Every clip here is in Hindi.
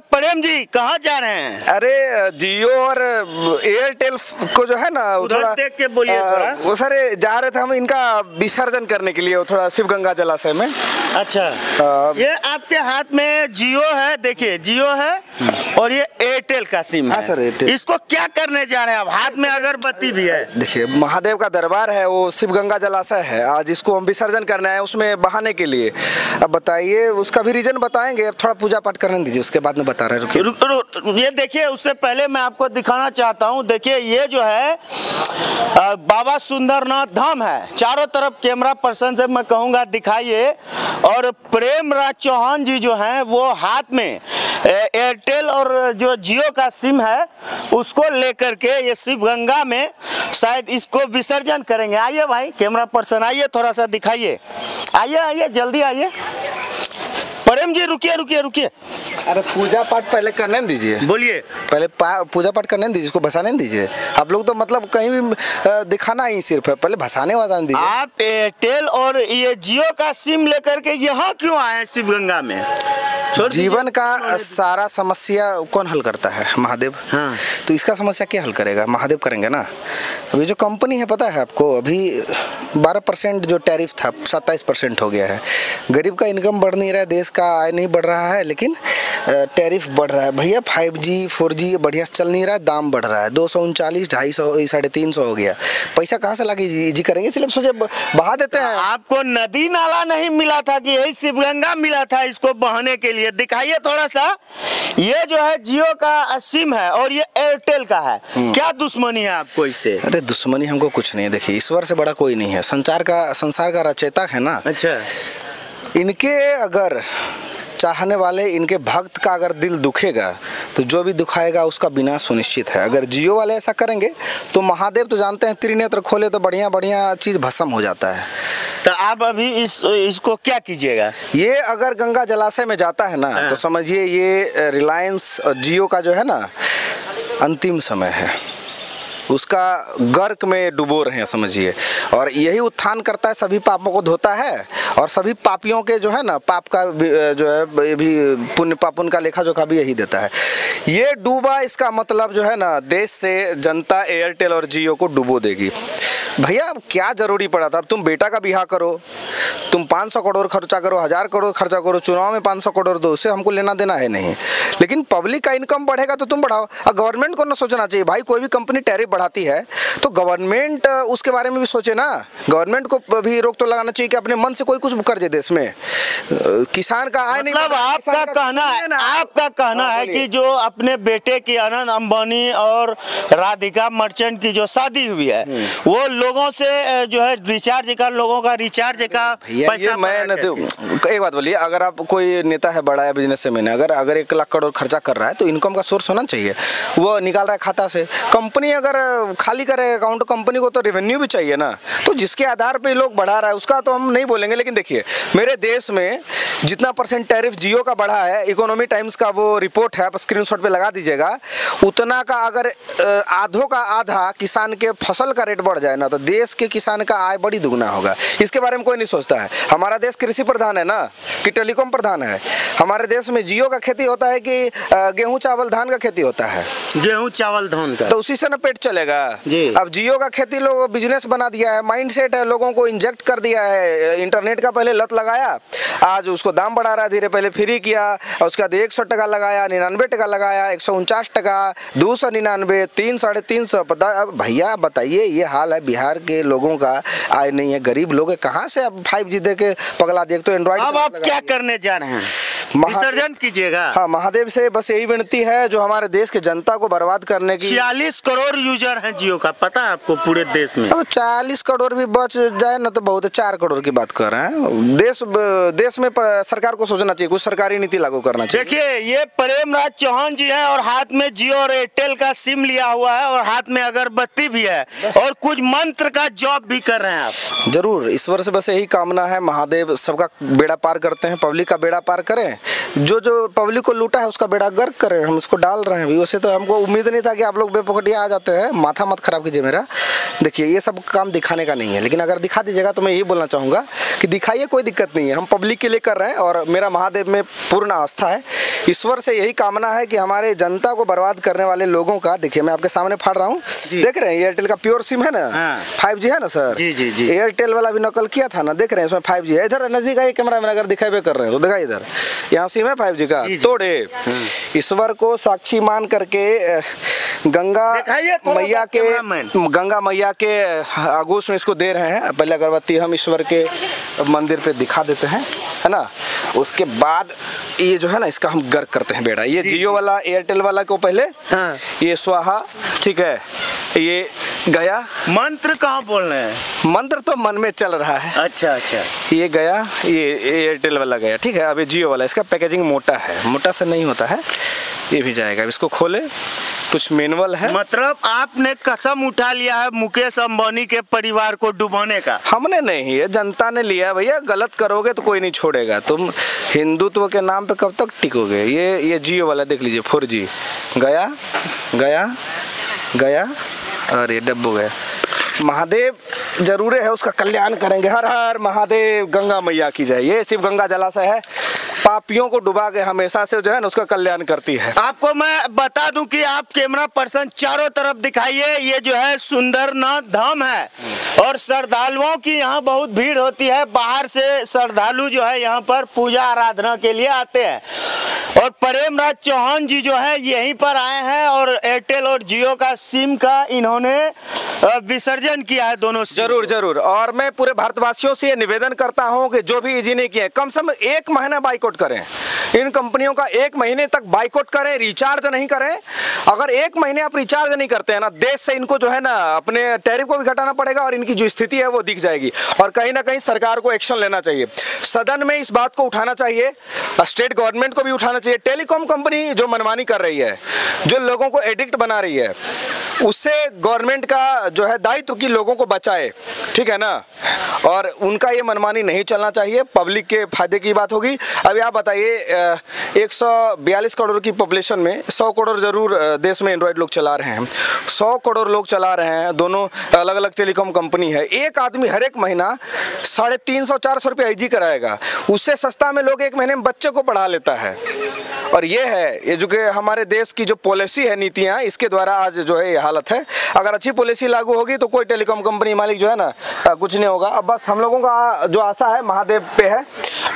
प्रेम जी कहाँ जा रहे हैं? अरे जियो और एयरटेल को जो है ना उधर देख के बोलिए थोड़ा। वो सर जा रहे थे हम इनका विसर्जन करने के लिए थोड़ा शिव गंगा जलाशय में। अच्छा ये आपके हाथ में जियो है, देखिए जियो है और ये एयरटेल का सिम है। हाँ सर एयरटेल। इसको क्या करने जा रहे हैं आप? हाथ में अगरबत्ती भी है। देखिए महादेव का दरबार है, वो शिव गंगा जलाशय है, आज इसको हम विसर्जन करना है उसमें बहाने के लिए। अब बताइए उसका भी रीजन बताएंगे, अब थोड़ा पूजा पाठ करने दीजिए उसके बाद में बता रहे हैं। ये देखिए उससे पहले मैं आपको दिखाना चाहता हूँ। देखिए ये जो है बाबा सुंदरनाथ धाम है, चारों तरफ कैमरा पर्सन से मैं कहूँगा दिखाइए। और प्रेम राज चौहान जी जो हैं वो हाथ में एयरटेल और जो जियो का सिम है उसको लेकर के ये शिव गंगा में शायद इसको विसर्जन करेंगे। आइए भाई कैमरा पर्सन आइए, थोड़ा सा दिखाइए। आइए आइए जल्दी आइए। प्रेम जी रुकिए रुकिए रुकिए। अरे पूजा पाठ पहले करने दीजिए। बोलिए। पहले पूजा पाठ करने दीजिए, इसको भसाने दीजिए। आप लोग तो मतलब कहीं भी दिखाना ही सिर्फ है, पहले भसाने वाला दीजिए। आप एयरटेल और ये जियो का सिम लेकर के यहाँ क्यों आए हैं शिव गंगा में? जीवन का सारा समस्या कौन हल करता है? महादेव। हाँ। तो इसका समस्या क्या हल करेगा? महादेव करेंगे ना। अभी जो कंपनी है पता है आपको, अभी 12% जो टैरिफ था 27% हो गया है। गरीब का इनकम बढ़ नहीं रहा है, देश का आय नहीं बढ़ रहा है, लेकिन टैरिफ बढ़ रहा है। भैया 5G 4G बढ़िया चल नहीं रहा है, दाम बढ़ रहा है। 239 250 350 हो गया। पैसा कहाँ से लाके जी करेंगे? इसलिए सोचे बहा देते हैं। आपको नदी नाला नहीं मिला था कि यही शिवगंगा मिला था इसको बहाने के लिए? दिखाइए थोड़ा सा। ये जो है जियो का सिम है और ये एयरटेल का है, क्या दुश्मनी है आपको इससे? अरे दुश्मनी हमको कुछ नहीं है। देखिए ईश्वर से बड़ा कोई नहीं है, संसार का रचयिता है ना। अच्छा इनके अगर चाहने वाले, इनके भक्त का अगर दिल दुखेगा तो जो भी दुखाएगा उसका विनाश सुनिश्चित है। अगर जियो वाले ऐसा करेंगे तो महादेव तो जानते हैं त्रिनेत्र खोले तो बढ़िया बढ़िया चीज़ भस्म हो जाता है। तो आप अभी इसको क्या कीजिएगा? ये अगर गंगा जलाशय में जाता है ना तो समझिए ये रिलायंस और जियो का जो है ना अंतिम समय है, उसका गर्क में डुबो रहे हैं समझिए। और यही उत्थान करता है, सभी पापों को धोता है और सभी पापियों के जो है ना पाप का जो है ये भी पुण्य पापुन का लेखा जोखा भी यही देता है। ये डूबा, इसका मतलब जो है ना देश से जनता एयरटेल और जियो को डुबो देगी। भैया अब क्या जरूरी पड़ा था? अब तुम बेटा का बिहार करो, तुम 500 करोड़ खर्चा करो, 1000 करोड़ खर्चा करो, चुनाव में 500 करोड़ दो, उससे हमको लेना देना है नहीं। लेकिन पब्लिक का इनकम बढ़ेगा तो तुम बढ़ाओ। और गवर्नमेंट को ना सोचना चाहिए भाई, कोई भी कंपनी टैरिफ बढ़ाती है तो गवर्नमेंट उसके बारे में भी सोचे ना। गवर्नमेंट को भी रोक तो लगाना चाहिए कि अपने मन से कोई कुछ कर दे देश में। किसान का आय नहीं। मतलब आपका कहना है कि जो अपने बेटे की अनंत अंबानी और राधिका मर्चेंट की जो शादी हुई है वो लोगों से जो है रिचार्ज का, लोगों का रिचार्ज का पैसा। मैं न तो एक बात बोलिए, अगर आप कोई नेता है, बड़ा है, बिजनेसमैन है, अगर 1 लाख करोड़ खर्चा कर रहा है तो इनकम का सोर्स होना चाहिए। वो निकाल रहा है खाता से। कंपनी अगर खाली करे अकाउंट, कंपनी को तो रेवेन्यू भी चाहिए ना। तो जिसके आधार पे लोग बढ़ा रहा है उसका तो हम नहीं बोलेंगे। लेकिन देखिए मेरे देश में जितना % टैरिफ जियो का बढ़ा है, इकोनॉमी टाइम्स का वो रिपोर्ट है, आप स्क्रीनशॉट पे लगा दीजिएगा, उतना का अगर आधों का आधा किसान के फसल का रेट बढ़ जाए ना तो देश के किसान का आय बड़ी दुगना होगा। इसके बारे में कोई नहीं सोचता है। हमारा देश कृषि प्रधान है ना कि टेलीकॉम प्रधान है? हमारे देश में जियो का खेती होता है कि गेहूं चावल धान का खेती होता है? गेहूं चावल धान का। तो उसी से ना पेट चलेगा जी। अब जियो का खेती लोग बिजनेस बना दिया है, माइंडसेट है, लोगों को इंजेक्ट कर दिया है। इंटरनेट का पहले लत लगाया, आज उसको दाम बढ़ा रहा है धीरे, पहले फ्री किया और उसके बाद 100 टका लगाया, 99 टका लगाया, 149 टका, 299, 300 350। भैया बताइए ये हाल है बिहार के लोगों का। आय नहीं है, गरीब लोग है, कहाँ से अब 5G दे के पगला दे। तो एंड्रॉइड। अब आप क्या करने जा रहे हैं? विसर्जन कीजिएगा। हाँ महादेव से बस यही विनती है जो हमारे देश के जनता को बर्बाद करने की। 46 करोड़ यूजर हैं जियो का, पता है आपको पूरे देश में? अब 40 करोड़ भी बच जाए ना तो बहुत है। 4 करोड़ की बात कर रहे हैं। देश में सरकार को सोचना चाहिए, कुछ सरकारी नीति लागू करना चाहिए। देखिए ये प्रेम राज चौहान जी हैं और हाथ में जियो और एयरटेल का सिम लिया हुआ है और हाथ में अगरबत्ती भी है और कुछ मंत्र का जॉब भी कर रहे हैं आप। जरूर ईश्वर से बस यही कामना है, महादेव सबका बेड़ा पार करते हैं, पब्लिक का बेड़ा पार करें जो जो पब्लिक को लूटा है उसका बेड़ा गर्क कर रहे हैं, हम उसको डाल रहे हैं भी। वैसे तो हमको उम्मीद नहीं था कि आप लोग बेपकड़िया आ जाते हैं, माथा मत खराब कीजिए मेरा। देखिए ये सब काम दिखाने का नहीं है, लेकिन अगर दिखा दीजिएगा तो मैं यही बोलना चाहूँगा कि दिखाइए, कोई दिक्कत नहीं है, हम पब्लिक के लिए कर रहे हैं और मेरा महादेव में पूर्ण आस्था है। ईश्वर से यही कामना है कि हमारे जनता को बर्बाद करने वाले लोगों का, देखिए मैं आपके सामने फाड़ रहा हूँ, देख रहे हैं एयरटेल का प्योर सिम है ना, 5G है ना सर। जी जी जी। एयरटेल वाला भी नकल किया था ना, देख रहे हैं इसमें 5G है। इधर नजदीक आइए कैमरा में, अगर दिखाई कर रहे हैं तो दिखाई, इधर यहाँ सिम है 5G का, तोड़े। ईश्वर को साक्षी मान करके गंगा मैया के आगोश में इसको दे रहे हैं। पहले अगरबत्ती हम ईश्वर के मंदिर पे दिखा देते हैं, है ना, उसके बाद ये जो है ना इसका हम गर्क करते हैं बेड़ा। ये जियो वाला एयरटेल वाला को पहले ये स्वाहा, ठीक है, ये गया। मंत्र कहाँ बोल रहे हैं? मंत्र तो मन में चल रहा है। अच्छा अच्छा। ये गया, ये एयरटेल वाला गया, ठीक है। अभी जियो वाला, इसका पैकेजिंग मोटा है, मोटा से नहीं होता है, ये भी जाएगा। अब इसको खोले, कुछ मैनुअल है। मतलब आपने कसम उठा लिया है मुकेश अंबानी के परिवार को डुबाने का? हमने नहीं है, जनता ने लिया। भैया गलत करोगे तो कोई नहीं छोड़ेगा, तुम हिंदुत्व के नाम पे कब तक टिकोगे। ये जियो वाला देख लीजिए, 4G गया गया गया और ये डब्बो गया। महादेव जरूर है, उसका कल्याण करेंगे। हर हर महादेव, गंगा मैया की जय। ये शिव गंगा जलाशय है, पापियों को डुबा के हमेशा से जो है ना उसका कल्याण करती है। आपको मैं बता दूं कि आप कैमरा पर्सन चारों तरफ दिखाइए, ये जो है सुंदरनाथ धाम है और श्रद्धालुओं की यहाँ बहुत भीड़ होती है। बाहर से श्रद्धालु जो है यहाँ पर पूजा आराधना के लिए आते हैं और प्रेमराज चौहान जी जो है यहीं पर आए हैं और एयरटेल और जियो का सिम का इन्होंने विसर्जन किया है दोनों। जरूर जरूर। और मैं पूरे भारतवासियों से ये निवेदन करता हूँ कि जो भी इजी नहीं किए, कम से कम 1 महीना बाइकआउट करें। इन कंपनियों का 1 महीने तक बाइकआउट करें, रिचार्ज नहीं करें। अगर 1 महीने आप रिचार्ज नहीं करते हैं ना, देश से इनको जो है ना अपने टैरिफ को भी घटाना पड़ेगा और इनकी जो स्थिति है वो दिख जाएगी। और कहीं ना कहीं सरकार को एक्शन लेना चाहिए, सदन में इस बात को उठाना चाहिए, स्टेट गवर्नमेंट को भी उठाना चाहिए। टेलीकॉम कंपनी जो मनमानी कर रही है, जो लोगों को एडिक्ट बना रही है, उससे गवर्नमेंट का जो है दायित्व कि लोगों को बचाए, ठीक है ना। और उनका ये मनमानी नहीं चलना चाहिए, पब्लिक के फायदे की बात होगी। अभी आप बताइए 142 करोड़ की पॉपुलेशन में 100 करोड़ जरूर देश में एंड्रॉयड लोग चला रहे हैं, 100 करोड़ लोग चला रहे हैं। दोनों अलग अलग टेलीकॉम कंपनी है। एक आदमी हर एक महीना 350-400 रुपये IG कराएगा, उससे सस्ता में लोग 1 महीने में बच्चे को पढ़ा लेता है। और ये है ये जो कि हमारे देश की जो पॉलिसी है, नीतियाँ, इसके द्वारा आज जो है ये हालत है। अगर अच्छी पॉलिसी लागू होगी तो कोई टेलीकॉम कंपनी मालिक जो है ना कुछ नहीं होगा। अब बस हम लोगों का जो आशा है महादेव पे है,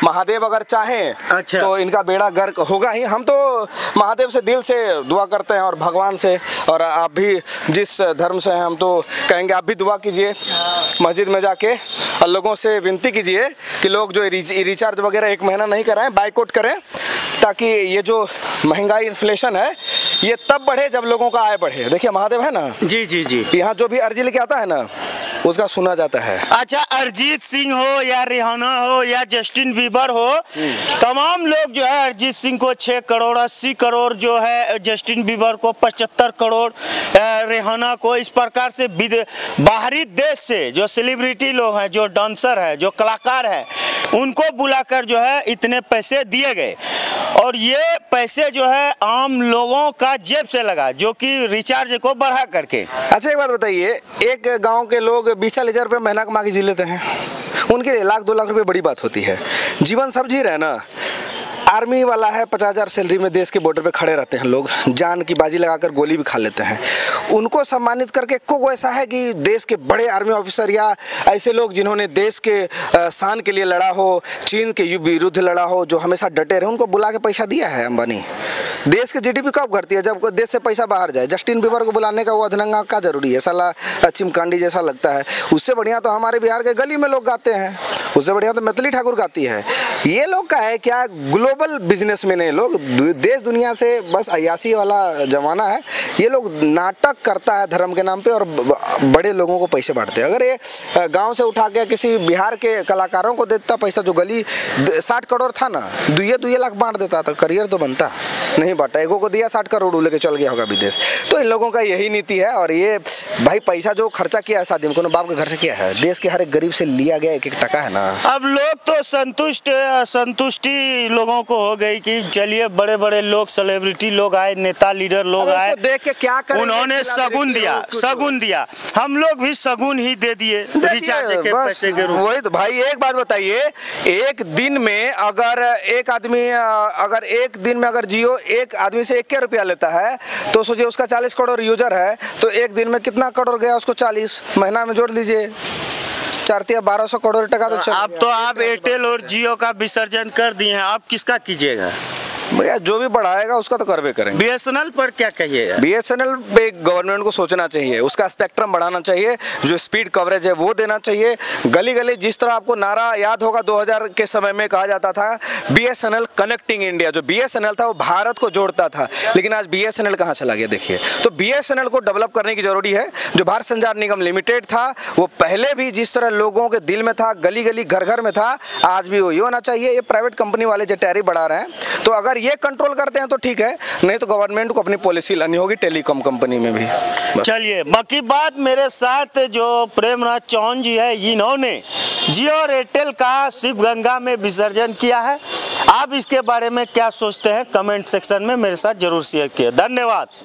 महादेव अगर चाहें अच्छा, तो इनका बेड़ा गर्क होगा ही। हम तो महादेव से दिल से दुआ करते हैं और भगवान से, और आप भी जिस धर्म से हैं हम तो कहेंगे आप भी दुआ कीजिए मस्जिद में जाके और लोगों से विनती कीजिए कि लोग जो रिचार्ज वगैरह 1 महीना नहीं कराएं, बाइकआउट करें, ताकि ये जो महंगाई इन्फ्लेशन है ये तब बढ़े जब लोगों का आय बढ़े। देखिए महादेव है ना, जी जी जी, यहाँ जो भी अर्जी लेके आता है ना उसका सुना जाता है। अच्छा, अरिजीत सिंह हो या रिहाना हो या जस्टिन बीबर हो, तमाम लोग जो है अरिजीत सिंह को 6 करोड़ 80 करोड़ जो है, जस्टिन बीबर को 75 करोड़, रिहाना को, इस प्रकार से बाहरी देश से जो सेलिब्रिटी लोग हैं, जो डांसर है, जो कलाकार है, उनको बुलाकर जो है इतने पैसे दिए गए। और ये पैसे जो है आम लोगों का जेब से लगा, जो कि रिचार्ज को बढ़ा करके। अच्छा एक बात बताइए, एक गांव के लोग 20-40 रुपये महीना कमा के जी लेते हैं, उनके लिए 1-2 लाख रुपए बड़ी बात होती है। जीवन सब जी रहे हैं ना। आर्मी वाला है 50,000 सैलरी में देश के बॉर्डर पे खड़े रहते हैं लोग, जान की बाजी लगाकर गोली भी खा लेते हैं। उनको सम्मानित करके को ऐसा है कि देश के बड़े आर्मी ऑफिसर या ऐसे लोग जिन्होंने देश के शान के लिए लड़ा हो, चीन के विरुद्ध लड़ा हो, जो हमेशा डटे रहे, उनको बुला के पैसा दिया है अंबानी। देश की GDP कब घटती है? जब देश से पैसा बाहर जाए। जस्टिन बीबर को बुलाने का वो अधनंगा का जरूरी है? साला चिमकांडी जैसा लगता है। उससे बढ़िया तो हमारे बिहार के गली में लोग गाते हैं, उससे बढ़िया तो मैथिली ठाकुर गाती है। ये लोग का है क्या, ग्लोबल बिजनेसमैन है लोग, देश दुनिया से बस अयासी वाला जमाना है। ये लोग नाटक करता है धर्म के नाम पे और बड़े लोगों को पैसे बांटते हैं। अगर ये गांव से उठा के किसी बिहार के कलाकारों को देता पैसा, जो गली 60 करोड़ था ना, 2 लाख बांट देता तो करियर तो बनता। नहीं बांटा, एगो को दिया 60 करोड़ लेके चल गया होगा विदेश। तो इन लोगों का यही नीति है। और ये भाई पैसा जो खर्चा किया है शादी में, कोनो बाप के घर से किया है, देश के हर एक गरीब से लिया गया 1-1 टका है ना। अब लोग तो संतुष्ट संतुष्टि लोगों को हो गई कि चलिए बड़े बड़े लोग, सेलिब्रिटी लोग आए, नेता लीडर लोग आए, देख के क्या करें, उन्होंने शगुन दिया, हम लोग भी शगुन ही दे दिए रिचार्ज के पैसे के रूप में। वही तो भाई, एक बात बताइए, एक दिन में अगर एक आदमी अगर जियो एक आदमी से 1 रुपया लेता है तो सोचिए उसका 40 करोड़ यूजर है, तो एक दिन में कितना करोड़ गया उसको 40, महीना में जोड़ लीजिए 4 1200 करोड़ टका तो आप एयरटेल और जियो का विसर्जन कर दिए हैं, आप किसका कीजिएगा? भैया जो भी बढ़ाएगा उसका तो करवे करेंगे। बीएसएनएल पर क्या कहिएगा? बीएसएनएल पे गवर्नमेंट को सोचना चाहिए, उसका स्पेक्ट्रम बढ़ाना चाहिए, जो स्पीड कवरेज है वो देना चाहिए। गली गली जिस तरह आपको नारा याद होगा 2000 के समय में कहा जाता था बीएसएनएल कनेक्टिंग इंडिया, जो बीएसएनएल था वो भारत को जोड़ता था, लेकिन आज बीएसएनएल कहाँ चला गया देखिए। तो बीएसएनएल को डेवलप करने की जरूरी है। जो भारत संचार निगम लिमिटेड था वो पहले भी जिस तरह लोगों के दिल में था, गली गली घर घर में था, आज भी वही होना चाहिए। ये प्राइवेट कंपनी वाले जो टैरिफ बढ़ा रहे हैं, तो अगर ये कंट्रोल करते हैं तो ठीक है, नहीं तो गवर्नमेंट को अपनी पॉलिसी लानी होगी टेलीकॉम कंपनी में भी। चलिए, बाकी बात मेरे साथ जो प्रेमनाथ चौहान जी है, इन्होंने जियो और एयरटेल का शिव गंगा में विसर्जन किया है। आप इसके बारे में क्या सोचते हैं कमेंट सेक्शन में मेरे साथ जरूर शेयर किए। धन्यवाद।